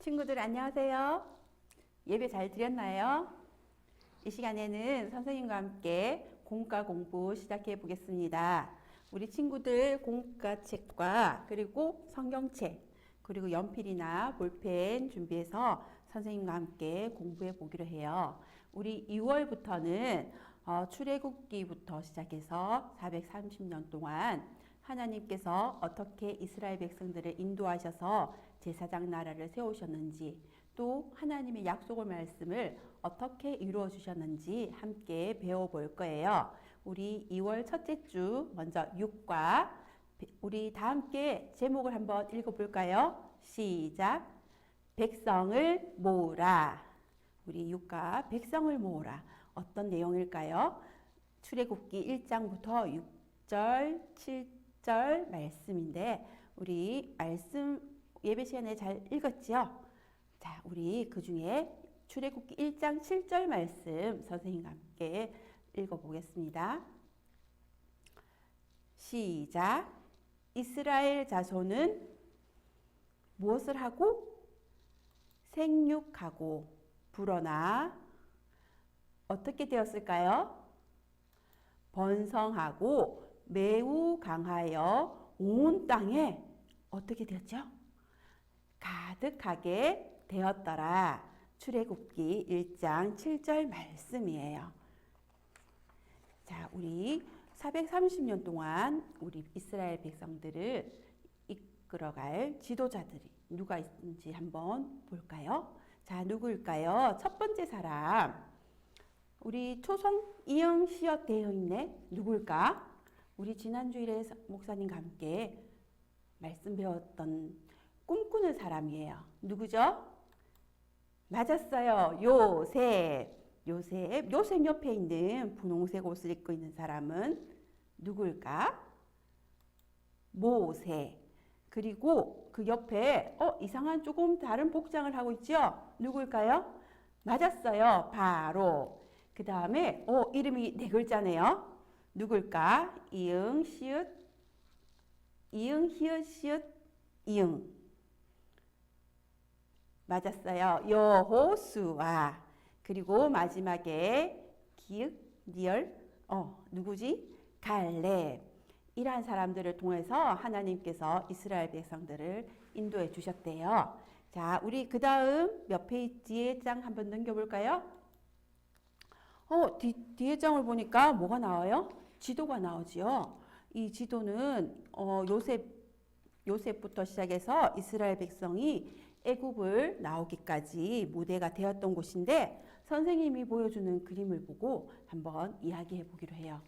친구들 안녕하세요. 예배 잘 드렸나요? 이 시간에는 선생님과 함께 공과 공부 시작해 보겠습니다. 우리 친구들 공과 책과 그리고 성경책 그리고 연필이나 볼펜 준비해서 선생님과 함께 공부해 보기로 해요. 우리 2월부터는 출애굽기부터 시작해서 430년 동안 하나님께서 어떻게 이스라엘 백성들을 인도하셔서 제사장 나라를 세우셨는지, 또 하나님의 약속의 말씀을 어떻게 이루어 주셨는지 함께 배워볼 거예요. 우리 2월 첫째 주 먼저 6과 우리 다 함께 제목을 한번 읽어볼까요? 시작. 백성을 모으라. 우리 6과 백성을 모으라. 어떤 내용일까요? 출애굽기 1장부터 6절, 7절 말씀인데 우리 말씀 예배 시간에 잘 읽었지요? 자, 우리 그 중에 출애굽기 1장 7절 말씀 선생님과 함께 읽어보겠습니다. 시작. 이스라엘 자손은 무엇을 하고? 생육하고 불어나 어떻게 되었을까요? 번성하고 매우 강하여 온 땅에 어떻게 되었죠? 가득하게 되었더라. 출애굽기 1장 7절 말씀이에요. 자, 우리 430년 동안 우리 이스라엘 백성들을 이끌어갈 지도자들이 누가 있는지 한번 볼까요? 자, 누구일까요? 첫 번째 사람. 우리 초성 이응 시옷 되어 있네. 누굴까? 우리 지난주일에 목사님과 함께 말씀 배웠던 꿈꾸는 사람이에요. 누구죠? 맞았어요. 요셉. 요셉 옆에 있는 분홍색 옷을 입고 있는 사람은 누굴까? 모세. 그리고 그 옆에 이상한 조금 다른 복장을 하고 있죠? 누굴까요? 맞았어요. 바로. 그 다음에 이름이 네 글자네요. 누굴까? 이응, 시읒, 이응, 히읗, 시읒, 이응. 맞았어요. 여호수아. 그리고 마지막에 기읒, 리얼, 누구지? 갈렙. 이러한 사람들을 통해서 하나님께서 이스라엘 백성들을 인도해 주셨대요. 자, 우리 그 다음 몇 페이지의 장 한번 넘겨볼까요? 뒤에 장을 보니까 뭐가 나와요? 지도가 나오지요. 이 지도는 요셉부터 시작해서 이스라엘 백성이 애굽을 나오기까지 모델가 되었던 곳인데 선생님이 보여주는 그림을 보고 한번 이야기해 보기로 해요.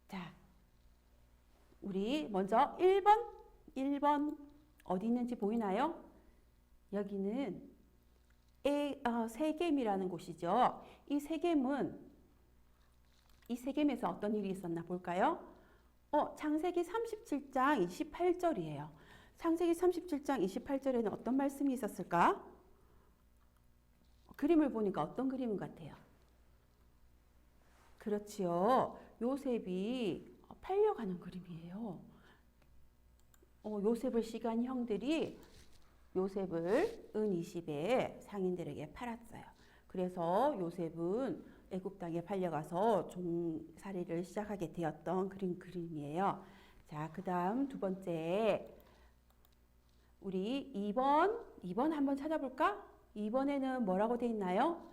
자, 우리 먼저 1번 어디 있는지 보이나요? 여기는 세겜이라는 곳이죠. 이 세겜에서 어떤 일이 있었나 볼까요? 창세기 37장 28절이에요. 창세기 37장 28절에는 어떤 말씀이 있었을까? 그림을 보니까 어떤 그림 같아요? 그렇지요. 요셉이 팔려가는 그림이에요. 요셉을 시간 형들이 요셉을 은 20에 상인들에게 팔았어요. 그래서 요셉은 애굽 땅에 팔려가서 종살이를 시작하게 되었던 그런 그림이에요. 자, 그 다음 두 번째 우리 2번 한번 찾아볼까? 2번에는 뭐라고 되어 있나요?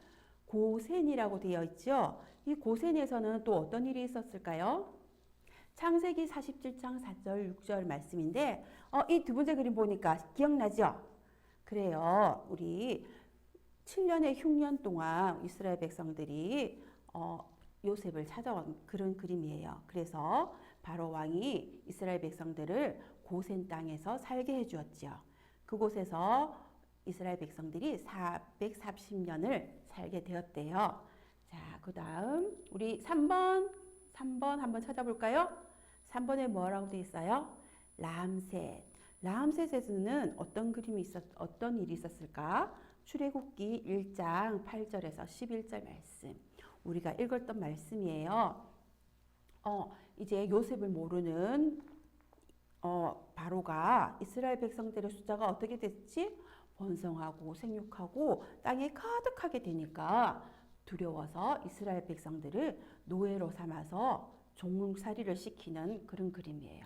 고센이라고 되어 있죠. 이 고센에서는 또 어떤 일이 있었을까요? 창세기 47장 4절 6절 말씀인데 이 두 번째 그림 보니까 기억나죠? 그래요. 우리 7년의 흉년 동안 이스라엘 백성들이 요셉을 찾아온 그런 그림이에요. 그래서 바로 왕이 이스라엘 백성들을 고센 땅에서 살게 해주었죠. 그곳에서 이스라엘 백성들이 430년을 살게 되었대요. 자, 그 다음 우리 3번 한번 찾아볼까요? 3번에 뭐라고 되어 있어요? 람셋에서는 어떤 일이 있었을까? 출애굽기 1장 8절에서 11절 말씀. 우리가 읽었던 말씀이에요. 이제 요셉을 모르는 바로가 이스라엘 백성들의 숫자가 어떻게 됐지? 번성하고 생육하고 땅에 가득하게 되니까 두려워서 이스라엘 백성들을 노예로 삼아서 종살이를 시키는 그런 그림이에요.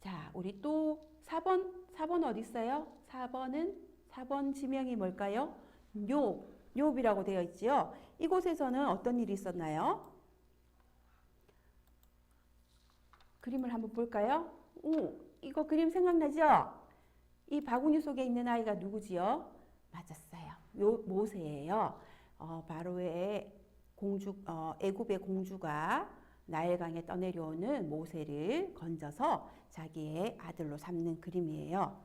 자, 우리 또 4번 어디 있어요? 4번 지명이 뭘까요? 욥이라고 되어 있지요. 이곳에서는 어떤 일이 있었나요? 그림을 한번 볼까요? 이거 그림 생각나죠? 이 바구니 속에 있는 아이가 누구지요? 맞았어요. 모세예요. 바로의 애굽의 공주가 나일강에 떠내려오는 모세를 건져서 자기의 아들로 삼는 그림이에요.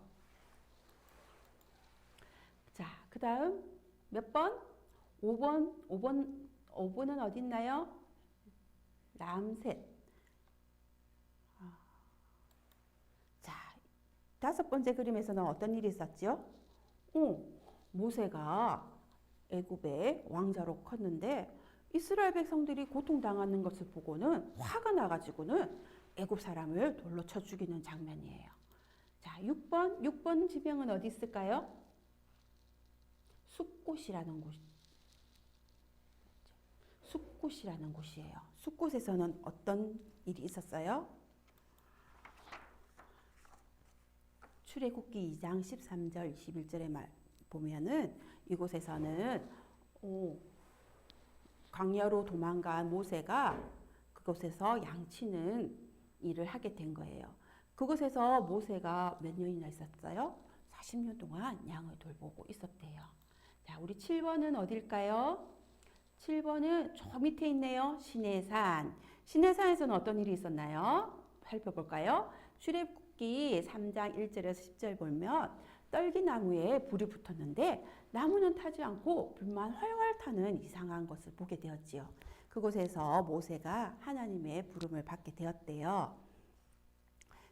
자, 그 다음 몇 번? 5번은 어디 있나요? 람셋. 자, 5번째 그림에서는 어떤 일이 있었죠? 모세가 애굽의 왕자로 컸는데 이스라엘 백성들이 고통당하는 것을 보고는 화가 나가지고는 애굽 사람을 돌로 쳐 죽이는 장면이에요. 자, 6번 지명은 어디 있을까요? 숫곳이라는 곳이에요. 숫곳에서는 어떤 일이 있었어요? 출애굽기 2장 13절 21절에 보면은 이곳에서는 광야로 도망간 모세가 그곳에서 양치는 일을 하게 된 거예요. 그곳에서 모세가 몇 년이나 있었어요? 40년 동안 양을 돌보고 있었대요. 자, 우리 7번은 어딜까요? 7번은 저 밑에 있네요. 시내산. 시내산에서는 어떤 일이 있었나요? 살펴볼까요? 출애굽기 3장 1절에서 10절 보면 떨기나무에 불이 붙었는데 나무는 타지 않고 불만 활활 타는 이상한 것을 보게 되었지요. 그곳에서 모세가 하나님의 부름을 받게 되었대요.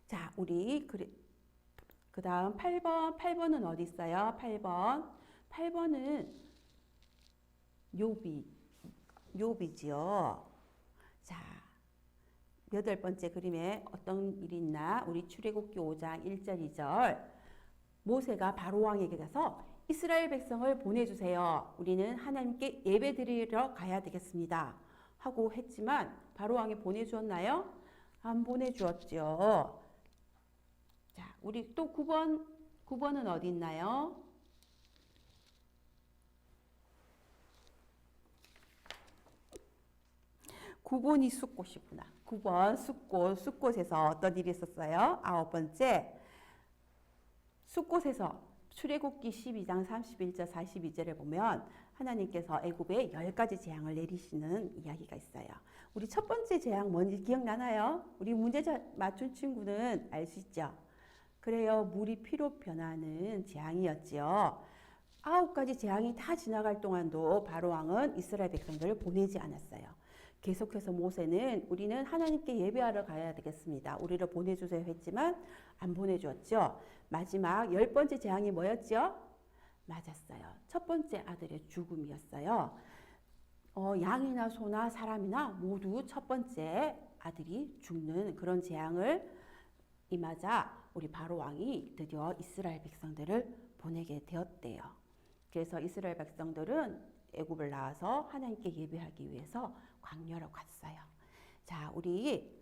자, 우리 그 다음 8번은 어디 있어요? 8번은 욥이지요. 자, 8번째 그림에 어떤 일이 있나? 우리 출애굽기 5장 1절 2절 모세가 바로왕에게 가서 이스라엘 백성을 보내주세요. 우리는 하나님께 예배드리러 가야 되겠습니다. 하고 했지만 바로왕이 보내주었나요? 안 보내주었죠. 자, 우리 또 9번은 어디 있나요? 9번이 숫꽃이구나. 9번 숫꽃에서 어떤 일이 있었어요? 9번째 숫곳에서 출애굽기 12장 31절 42절에 보면 하나님께서 애굽에 10가지 재앙을 내리시는 이야기가 있어요. 우리 첫 번째 재앙 뭔지 기억나나요? 우리 문제 맞춘 친구는 알 수 있죠? 그래요. 물이 피로 변하는 재앙이었지요. 9가지 재앙이 다 지나갈 동안도 바로왕은 이스라엘 백성들을 보내지 않았어요. 계속해서 모세는 우리는 하나님께 예배하러 가야 되겠습니다. 우리를 보내주세요 했지만 안 보내주었죠. 마지막 10번째 재앙이 뭐였죠? 맞았어요. 첫 번째 아들의 죽음이었어요. 양이나 소나 사람이나 모두 첫 번째 아들이 죽는 그런 재앙을 임하자 우리 바로왕이 드디어 이스라엘 백성들을 보내게 되었대요. 그래서 이스라엘 백성들은 애굽을 나와서 하나님께 예배하기 위해서 광야로 갔어요. 자, 우리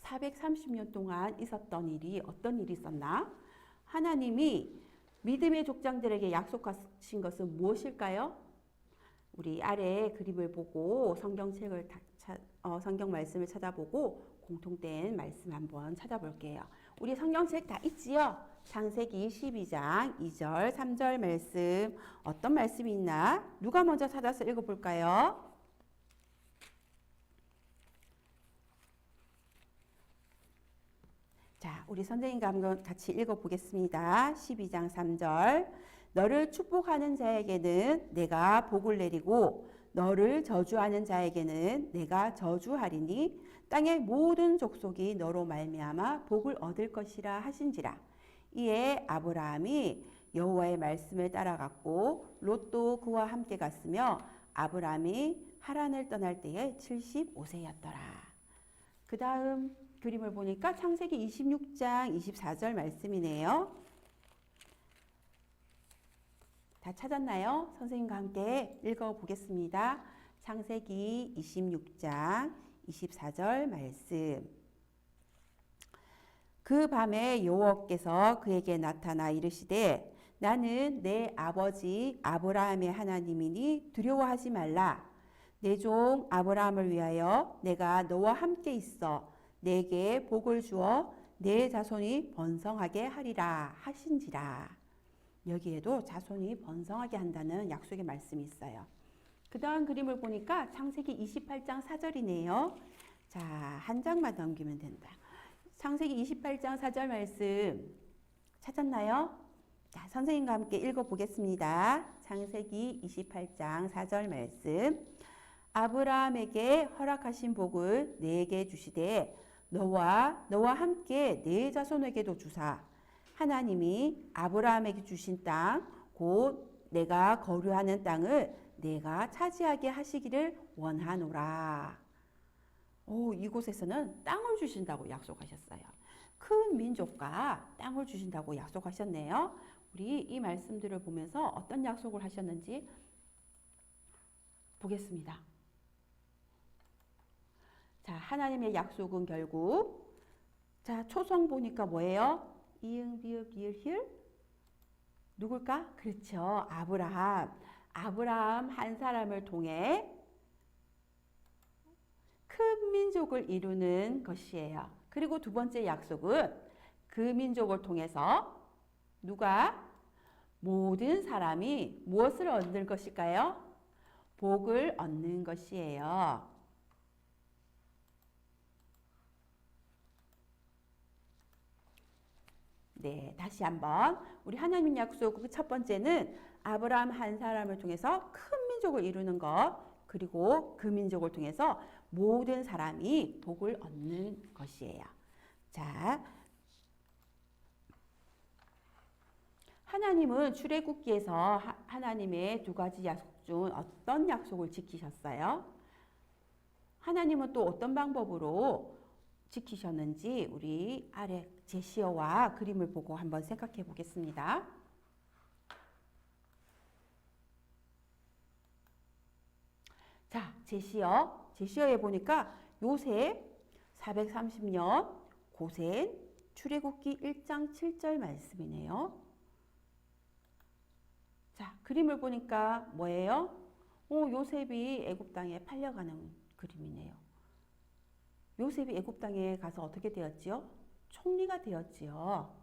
430년 동안 있었던 일이 어떤 일이 있었나? 하나님이 믿음의 족장들에게 약속하신 것은 무엇일까요? 우리 아래 그림을 보고 성경 말씀을 찾아보고 공통된 말씀 한번 찾아볼게요. 우리 성경책 다 있지요? 창세기 12장 2절 3절 말씀 어떤 말씀이 있나? 누가 먼저 찾아서 읽어볼까요? 자, 우리 선생님과 한번 같이 읽어보겠습니다. 12장 3절 너를 축복하는 자에게는 내가 복을 내리고 너를 저주하는 자에게는 내가 저주하리니 땅의 모든 족속이 너로 말미암아 복을 얻을 것이라 하신지라. 이에 아브라함이 여호와의 말씀을 따라갔고 롯도 그와 함께 갔으며 아브라함이 하란을 떠날 때에 75세였더라. 그 다음 그림을 보니까 창세기 26장 24절 말씀이네요. 다 찾았나요? 선생님과 함께 읽어보겠습니다. 창세기 26장 24절 말씀. 그 밤에 여호와께서 그에게 나타나 이르시되 나는 내 아버지 아브라함의 하나님이니 두려워하지 말라. 내 종 아브라함을 위하여 내가 너와 함께 있어 내게 복을 주어 내 자손이 번성하게 하리라 하신지라. 여기에도 자손이 번성하게 한다는 약속의 말씀이 있어요. 그 다음 그림을 보니까 창세기 28장 4절이네요. 자, 한 장만 넘기면 된다. 창세기 28장 4절 말씀 찾았나요? 자, 선생님과 함께 읽어보겠습니다. 창세기 28장 4절 말씀. 아브라함에게 허락하신 복을 내게 주시되 너와 함께 내 자손에게도 주사 하나님이 아브라함에게 주신 땅 곧 내가 거류하는 땅을 내가 차지하게 하시기를 원하노라. 이곳에서는 땅을 주신다고 약속하셨어요. 큰 민족과 땅을 주신다고 약속하셨네요. 우리 이 말씀들을 보면서 어떤 약속을 하셨는지 보겠습니다. 자, 하나님의 약속은 결국 자, 초성 보니까 뭐예요? 이응, 비읍, 리을, 히읗? 누굴까? 그렇죠. 아브라함. 아브라함 한 사람을 통해 큰 민족을 이루는 것이에요. 그리고 두 번째 약속은 그 민족을 통해서 누가? 모든 사람이 무엇을 얻는 것일까요? 복을 얻는 것이에요. 네, 다시 한번 우리 하나님 약속 첫 번째는 아브라함 한 사람을 통해서 큰 민족을 이루는 것, 그리고 그 민족을 통해서 모든 사람이 복을 얻는 것이에요. 자, 하나님은 출애굽기에서 하나님의 두 가지 약속 중 어떤 약속을 지키셨어요? 하나님은 또 어떤 방법으로 지키셨는지 우리 아래 제시어와 그림을 보고 한번 생각해 보겠습니다. 자, 제시어에 보니까 요셉 430년 고센 출애굽기 1장 7절 말씀이네요. 자, 그림을 보니까 뭐예요? 요셉이 애굽 땅에 팔려가는 그림이네요. 요셉이 애굽 땅에 가서 어떻게 되었지요? 총리가 되었지요.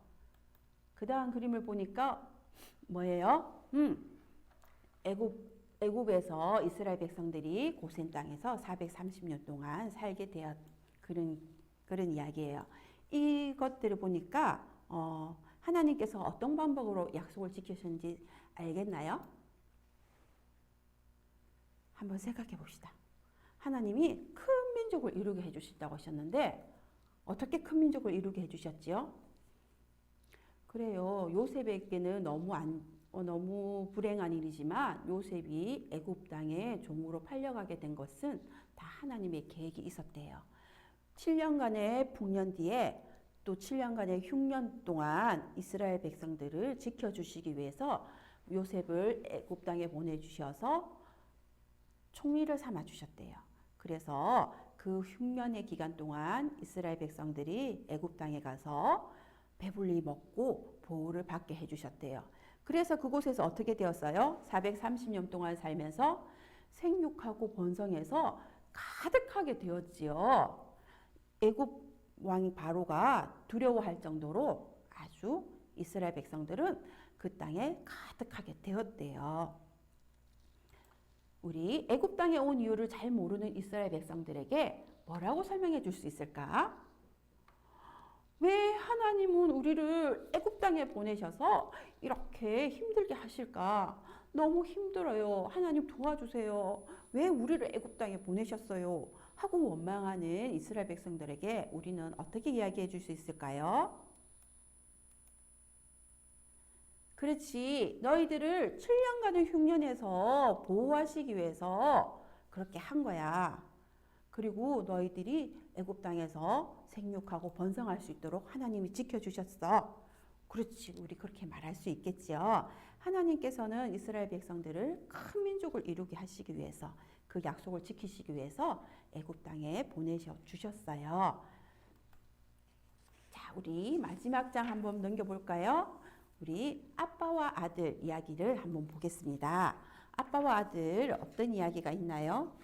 그 다음 그림을 보니까 뭐예요? 애굽에서 이스라엘 백성들이 고센 땅에서 430년 동안 살게 되었 그런 이야기예요. 이것들을 보니까 하나님께서 어떤 방법으로 약속을 지키셨는지 알겠나요? 한번 생각해 봅시다. 하나님이 큰 민족을 이루게 해주신다고 하셨는데 어떻게 큰 민족을 이루게 해주셨지요? 그래요. 요셉에게는 너무 불행한 일이지만 요셉이 애굽 땅에 종으로 팔려가게 된 것은 다 하나님의 계획이 있었대요. 7년간의 풍년 뒤에 또 7년간의 흉년 동안 이스라엘 백성들을 지켜주시기 위해서 요셉을 애굽 땅에 보내주셔서 총리를 삼아 주셨대요. 그래서 그 흉년의 기간 동안 이스라엘 백성들이 애굽 땅에 가서 배불리 먹고 보호를 받게 해주셨대요. 그래서 그곳에서 어떻게 되었어요? 430년 동안 살면서 생육하고 번성해서 가득하게 되었지요. 애굽 왕 바로가 두려워할 정도로 아주 이스라엘 백성들은 그 땅에 가득하게 되었대요. 우리 애굽 땅에 온 이유를 잘 모르는 이스라엘 백성들에게 뭐라고 설명해 줄 수 있을까? 왜 하나님은 우리를 애굽 땅에 보내셔서 이렇게 힘들게 하실까? 너무 힘들어요. 하나님 도와주세요. 왜 우리를 애굽 땅에 보내셨어요? 하고 원망하는 이스라엘 백성들에게 우리는 어떻게 이야기해 줄 수 있을까요? 그렇지. 너희들을 7년간의 흉년에서 보호하시기 위해서 그렇게 한 거야. 그리고 너희들이 애굽 땅에서 생육하고 번성할 수 있도록 하나님이 지켜주셨어. 그렇지, 우리 그렇게 말할 수 있겠지요. 하나님께서는 이스라엘 백성들을 큰 민족을 이루게 하시기 위해서, 그 약속을 지키시기 위해서 애굽 땅에 보내셔 주셨어요. 자, 우리 마지막 장 한번 넘겨볼까요? 우리 아빠와 아들 이야기를 한번 보겠습니다. 아빠와 아들 어떤 이야기가 있나요?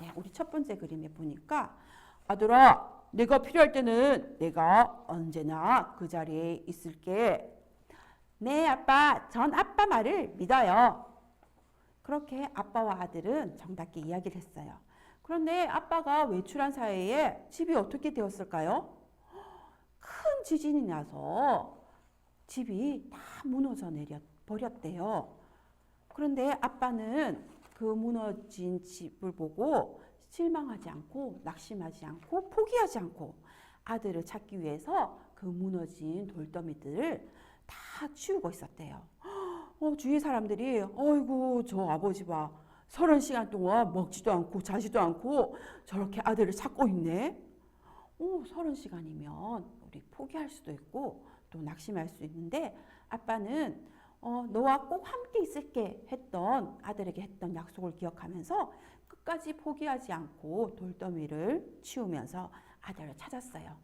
네, 우리 첫 번째 그림에 보니까 아들아, 내가 필요할 때는 내가 언제나 그 자리에 있을게. 네, 아빠, 전 아빠 말을 믿어요. 그렇게 아빠와 아들은 정답게 이야기를 했어요. 그런데 아빠가 외출한 사이에 집이 어떻게 되었을까요? 큰 지진이 나서 집이 다 무너져 버렸대요. 그런데 아빠는 그 무너진 집을 보고 실망하지 않고 낙심하지 않고 포기하지 않고 아들을 찾기 위해서 그 무너진 돌더미들을 다 치우고 있었대요. 주위 사람들이 어이구 저 아버지 봐. 30시간 동안 먹지도 않고 자지도 않고 저렇게 아들을 찾고 있네. 30시간이면 우리 포기할 수도 있고 또 낙심할 수 있는데 아빠는 너와 꼭 함께 있을게 했던 아들에게 했던 약속을 기억하면서 끝까지 포기하지 않고 돌더미를 치우면서 아들을 찾았어요.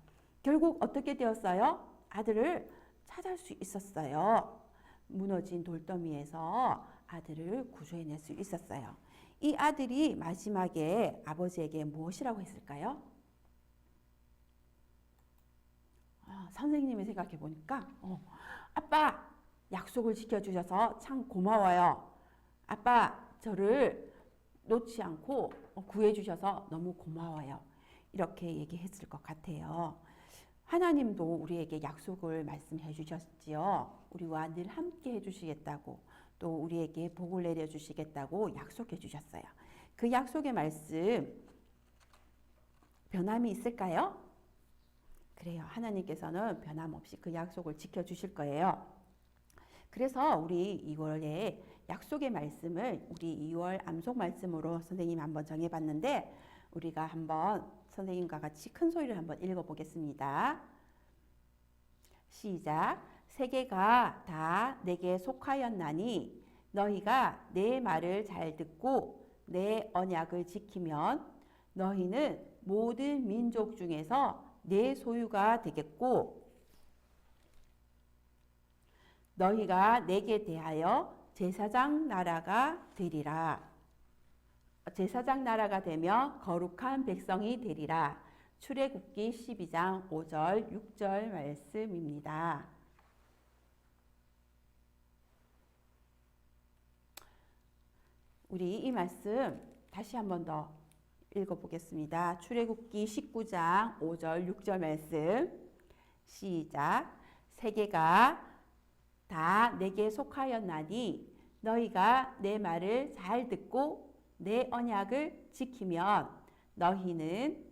결국 어떻게 되었어요? 아들을 찾을 수 있었어요. 무너진 돌더미에서 아들을 구조해낼 수 있었어요. 이 아들이 마지막에 아버지에게 무엇이라고 했을까요? 선생님이 생각해 보니까 아빠 약속을 지켜주셔서 참 고마워요. 아빠 저를 놓지 않고 구해주셔서 너무 고마워요. 이렇게 얘기했을 것 같아요. 하나님도 우리에게 약속을 말씀해 주셨지요. 우리와 늘 함께 해주시겠다고 또 우리에게 복을 내려주시겠다고 약속해 주셨어요. 그 약속의 말씀 변함이 있을까요? 그래요. 하나님께서는 변함없이 그 약속을 지켜주실 거예요. 그래서 우리 2월에 약속의 말씀을 우리 2월 암송 말씀으로 선생님이 한번 정해봤는데 우리가 한번 선생님과 같이 큰 소리를 한번 읽어보겠습니다. 시작. 세계가 다 내게 속하였나니 너희가 내 말을 잘 듣고 내 언약을 지키면 너희는 모든 민족 중에서 내 소유가 되겠고 너희가 내게 대하여 제사장 나라가 되리라. 제사장 나라가 되며 거룩한 백성이 되리라. 출애굽기 12장 5절 6절 말씀입니다. 우리 이 말씀 다시 한 번 더 읽어보겠습니다. 출애굽기 19장 5절 6절 말씀 시작. 세계가 다 내게 속하였나니 너희가 내 말을 잘 듣고 내 언약을 지키면 너희는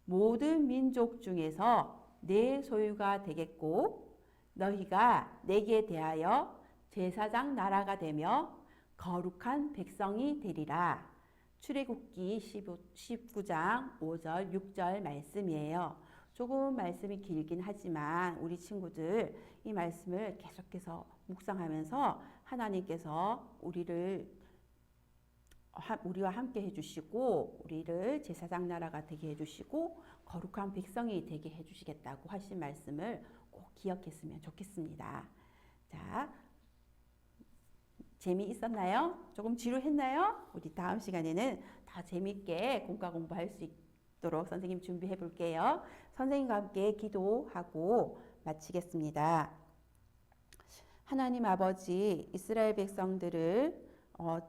모든 민족 중에서 내 소유가 되겠고 너희가 내게 대하여 제사장 나라가 되며 거룩한 백성이 되리라. 출애굽기 19장 5절 6절 말씀이에요. 조금 말씀이 길긴 하지만 우리 친구들 이 말씀을 계속해서 묵상하면서 하나님께서 우리와 함께 해주시고 우리를 제사장 나라가 되게 해주시고 거룩한 백성이 되게 해주시겠다고 하신 말씀을 꼭 기억했으면 좋겠습니다. 자, 재미있었나요? 조금 지루했나요? 우리 다음 시간에는 더 재미있게 공과 공부할 수 있도록 선생님 준비해 볼게요. 선생님과 함께 기도하고 마치겠습니다. 하나님 아버지, 이스라엘 백성들을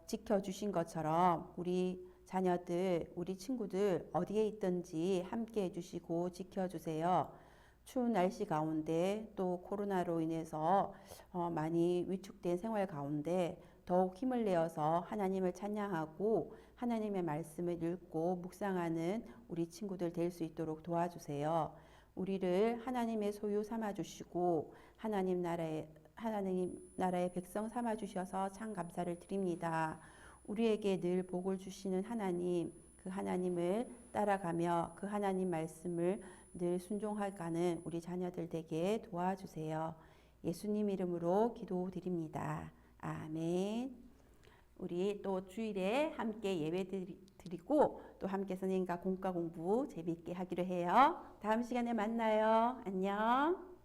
지켜주신 것처럼 우리 자녀들, 우리 친구들 어디에 있든지 함께 해주시고 지켜주세요. 추운 날씨 가운데 또 코로나로 인해서 많이 위축된 생활 가운데 더욱 힘을 내어서 하나님을 찬양하고 하나님의 말씀을 읽고 묵상하는 우리 친구들 될 수 있도록 도와주세요. 우리를 하나님의 소유 삼아주시고 하나님 나라의 백성 삼아주셔서 참 감사를 드립니다. 우리에게 늘 복을 주시는 하나님, 그 그 하나님을 따라가며 그 하나님 말씀을 늘 순종하가는 우리 자녀들 되게 도와주세요. 예수님 이름으로 기도드립니다. 아멘. 우리 또 주일에 함께 예배 드리고 또 함께 선생님과 공과 공부 재미있게 하기로 해요. 다음 시간에 만나요. 안녕.